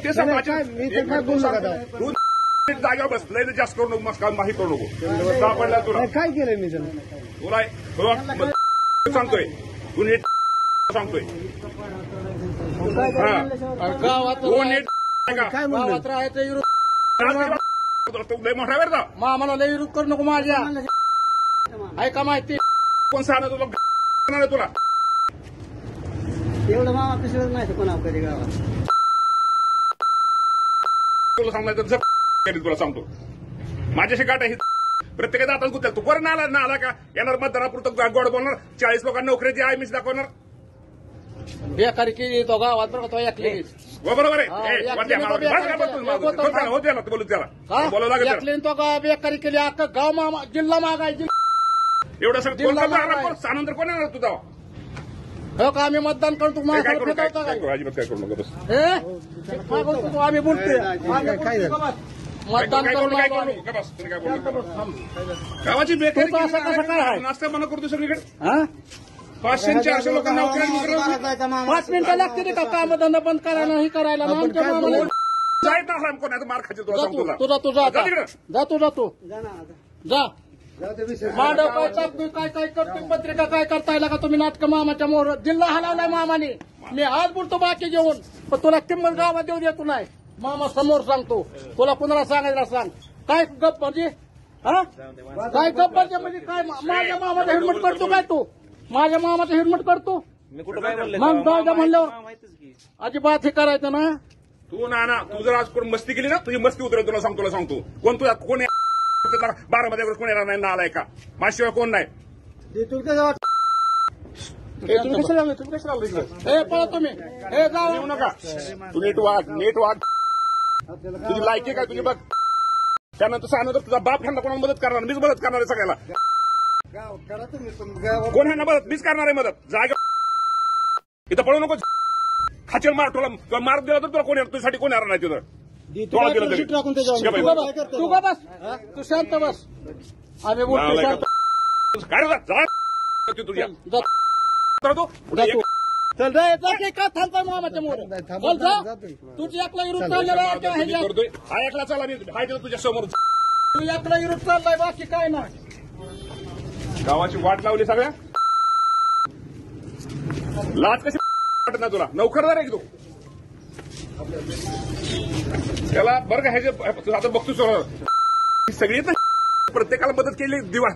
ते सांग मी तर काय बोललो का आता? तू जागा बसलाय जास्त करू नको मग माहिती करू नको सापडला तुला काय केलंय मी त्याला? तुला सांगतोय तू नीट सांगतोय तू नीट काय म्हणलं? लय मोठा वेळ जा मला लय विरोध करू नको माझ्या ऐका माहिती कोण सांगणार तुला तुला एवढं मामा पिशवत नाही कोणा कधी गावात. तुला सांगायचं तुला सांगतो माझ्याशी गाठ आहे प्रत्येकाचा आता गुत्याल तू बरं ना आला का येणार मतदारापुरतं गोड बोलणार 40 लोकांना नोकरीची आहे मीच दाखवणार बेकारी केली तो गावात बरं का तो ऐकली बरोबर आहे बोलू त्याला ऐकली तो बेकारी केली अख्खा गाव मामा जिल्हा मागायची एवढं सगळं सानंतर कोण येणार तुझा हो का आम्ही मतदान करतो काय करू अजिबात काय करू नका बस आम्ही बोलतोय काय झालं? मतदान काय करू करू काय करू नका बस काय बोलू गावाची बेकारी तू असं कसं काय आहे? नाश्ता बंद करतो सगळीकडे हा 500-400 लोकांना नोकऱ्या 5 मिनिटं लागते का कामधंदा बंद करायला ही करायला मग आमच्या मामाला जायचं असला कोण आहे मार खायचं तुला सांगतो तुला तुझा जा तिकडं. जा तू जा ना आता. जा जाऊ दे विषय. मांडव काय टाकतोय काय करतोय पत्रिका काय करताय का तुम्ही नाटक मामाच्या मोहर जिल्हा हलवलाय मामाने मी आज बोलतो बाकी घेऊन पण तुला किंमत गावात देऊ देतो नाही मामा समोर सांगतो तुला कुणाला सांगायला सांग काय गप म्हणजे हा काय गप म्हणजे काय माझ्या मामाचा हेल्मेट करतो काय तू माझ्या मामाचा हेल्मेट करतो मग जाऊ द्या म्हणल्यावर अजिबात हे करायचं ना तू ना तू जर आज कोण मस्ती केली ना तुझी मस्ती उतरेल तुला सांगतो कोण तुझ्या कोण 12 कोण येणार नाही ना आलाय का माझ्याशिवाय कोण नाही ते तुला कसं वाटतं? तुम्ही कशा लागले हे पळा तुम्ही हे जाऊ येऊ नका तू नीट वाग तुझी लायकी काय तुझी बघ त्यानंतर सांगणार तुझा बाप ह्यांना कोणाला मदत करणार मीच मदत करणार आहे सगळ्याला गाव करा तुम्ही पण गावात कोण ह्यांना मदत मीच करणार आहे मदत जागा इथं पळू नको खाचेल मार तुला मार दिला तर तुला कोण येणार तुझ्यासाठी कोण येणार नाही तिथं तुला दिलं तरी टाकून त्याच्यावर. ये बाई. तू का बस तू शांत बस आम्ही बोलतो शांत काय रे जा तुझ्या जा तू जा तू. चल रे जा की का थांबताय मामाच्या मोर चल जा तुझी एकला विरुद्ध चाललेला आहे त्या ह्याच्यात. करतोय हा एकला चला मी हाय देतो तुझ्या समोर तू एकला विरुद्ध चाललाय बाकी काय नाही गावाची वाट लावली सगळ्या लाच कशी वाटत ना तुला नोकरदार आहे की तू त्याला बरं का ह्याचे आता बघतो सगळी प्रत्येकाला मदत केली दिवा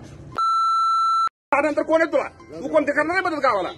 त्यानंतर कोण आहे तुला तू कोणते करणार आहे मदत गावाला